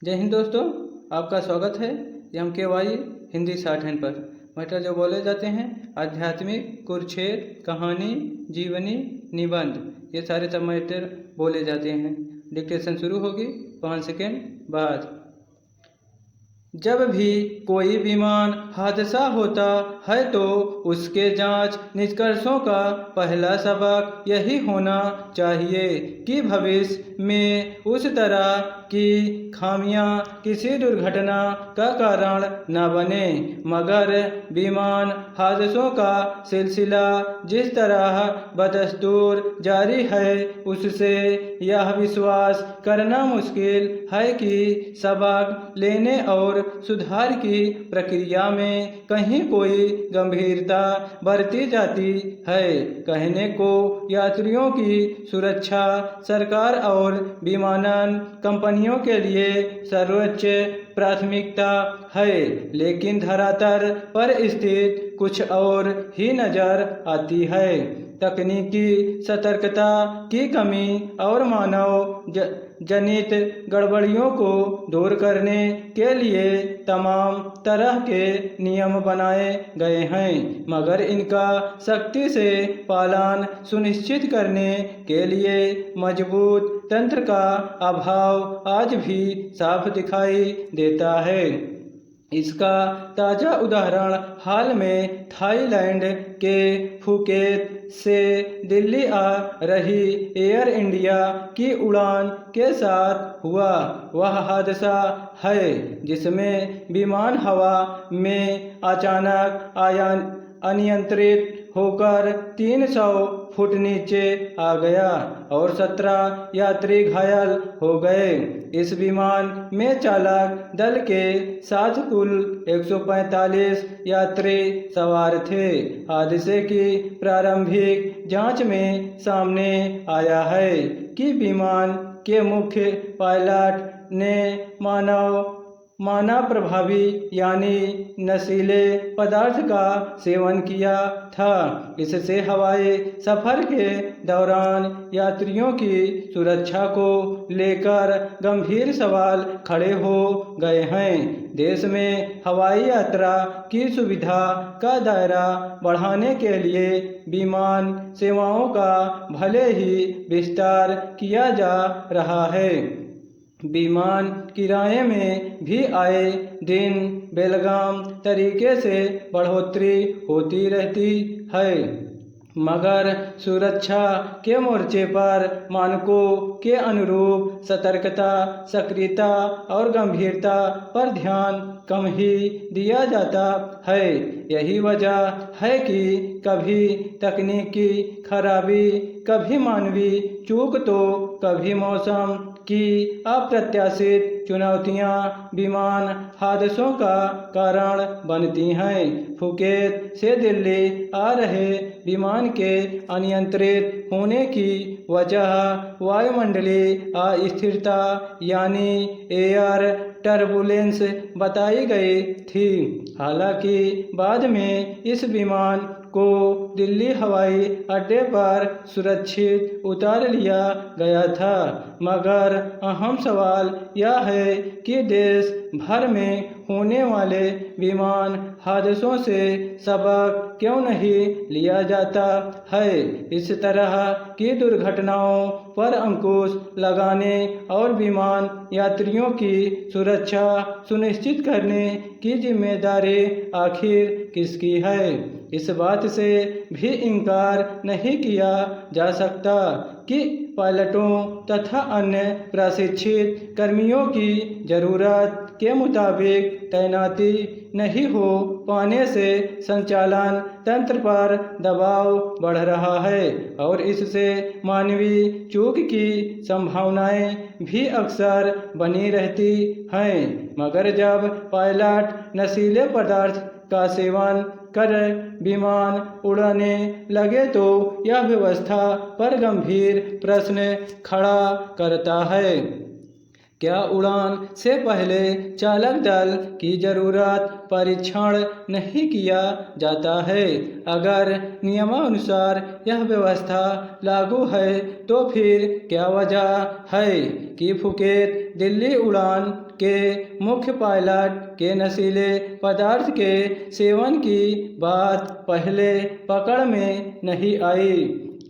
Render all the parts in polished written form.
जय हिंद दोस्तों, आपका स्वागत है एम के वाई हिंदी शॉर्ट हैंड पर। मैटर जो बोले जाते हैं आध्यात्मिक, कुरुक्षेत्र, कहानी, जीवनी, निबंध, ये सारे सब मैटर बोले जाते हैं। डिक्टेशन शुरू होगी 5 सेकेंड बाद। जब भी कोई विमान हादसा होता है तो उसके जांच निष्कर्षों का पहला सबक यही होना चाहिए कि भविष्य में उस तरह की खामियां किसी दुर्घटना का कारण न बने। मगर विमान हादसों का सिलसिला जिस तरह बदस्तूर जारी है, उससे यह विश्वास करना मुश्किल है कि सबक लेने और सुधार की प्रक्रिया में कहीं कोई गंभीरता बरती जाती है। कहने को यात्रियों की सुरक्षा सरकार और विमानन कंपनियों के लिए सर्वोच्च प्राथमिकता है, लेकिन धरातल पर स्थित कुछ और ही नजर आती है। तकनीकी सतर्कता की कमी और मानव जनित गड़बड़ियों को दूर करने के लिए तमाम तरह के नियम बनाए गए हैं, मगर इनका सख्ती से पालन सुनिश्चित करने के लिए मजबूत तंत्र का अभाव आज भी साफ दिखाई देता है। इसका ताज़ा उदाहरण हाल में थाईलैंड के फुकेत से दिल्ली आ रही एयर इंडिया की उड़ान के साथ हुआ। वह हादसा है जिसमें विमान हवा में अचानक अनियंत्रित होकर 300 फुट नीचे आ गया और 17 यात्री घायल हो गए। इस विमान में चालक दल के साथ कुल 145 यात्री सवार थे। हादसे की प्रारंभिक जांच में सामने आया है कि विमान के मुख्य पायलट ने मानव प्रभावी यानी नशीले पदार्थ का सेवन किया था। इससे हवाई सफर के दौरान यात्रियों की सुरक्षा को लेकर गंभीर सवाल खड़े हो गए हैं। देश में हवाई यात्रा की सुविधा का दायरा बढ़ाने के लिए विमान सेवाओं का भले ही विस्तार किया जा रहा है, विमान किराए में भी आए दिन बेलगाम तरीके से बढ़ोतरी होती रहती है, मगर सुरक्षा के मोर्चे पर मानकों के अनुरूप सतर्कता, सक्रियता और गंभीरता पर ध्यान कम ही दिया जाता है। यही वजह है कि कभी तकनीकी खराबी, कभी मानवीय चूक तो कभी मौसम की अप्रत्याशित चुनौतियां विमान हादसों का कारण बनती हैं। फुकेत से दिल्ली आ रहे विमान के अनियंत्रित होने की वजह वायुमंडलीय अस्थिरता यानी एयर टर्बुलेंस बताई गई थी। हालांकि बाद में इस विमान को दिल्ली हवाई अड्डे पर सुरक्षित उतार लिया गया था, मगर अहम सवाल यह है कि देश भर में होने वाले विमान हादसों से सबक क्यों नहीं लिया जाता है। इस तरह की दुर्घटनाओं पर अंकुश लगाने और विमान यात्रियों की सुरक्षा सुनिश्चित करने की जिम्मेदारी आखिर किसकी है, इस बात से भी इनकार नहीं किया जा सकता कि पायलटों तथा अन्य प्रशिक्षित कर्मियों की जरूरत के मुताबिक तैनाती नहीं हो पाने से संचालन तंत्र पर दबाव बढ़ रहा है और इससे मानवीय चूक की संभावनाएं भी अक्सर बनी रहती हैं। मगर जब पायलट नशीले पदार्थ का सेवन कर विमान उड़ाने लगे तो यह व्यवस्था पर गंभीर प्रश्न खड़ा करता है। क्या उड़ान से पहले चालक दल की जरूरत परीक्षण नहीं किया जाता है? अगर नियमानुसार यह व्यवस्था लागू है तो फिर क्या वजह है कि फुकेत दिल्ली उड़ान के मुख्य पायलट के नशीले पदार्थ के सेवन की बात पहले पकड़ में नहीं आई,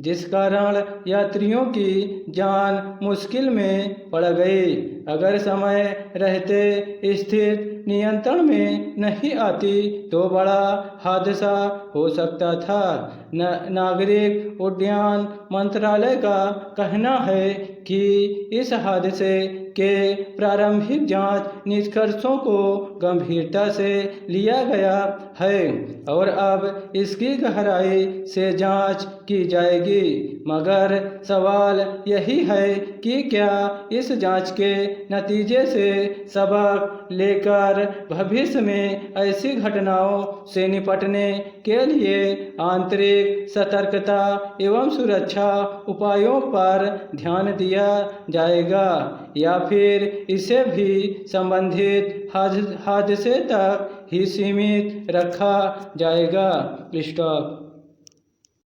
जिस कारण यात्रियों की जान मुश्किल में पड़ गई? अगर समय रहते स्थिति नियंत्रण में नहीं आती तो बड़ा हादसा हो सकता था। नागरिक उड्डयन मंत्रालय का कहना है कि इस हादसे के प्रारंभिक जांच निष्कर्षों को गंभीरता से लिया गया है और अब इसकी गहराई से जांच की जाएगी। मगर सवाल यही है कि क्या इस जांच के नतीजे से सबक लेकर भविष्य में ऐसी घटनाओं से निपटने के लिए आंतरिक सतर्कता एवं सुरक्षा उपायों पर ध्यान दिया जाएगा, या फिर इसे भी संबंधित हादसे तक ही सीमित रखा जाएगा? स्टॉप।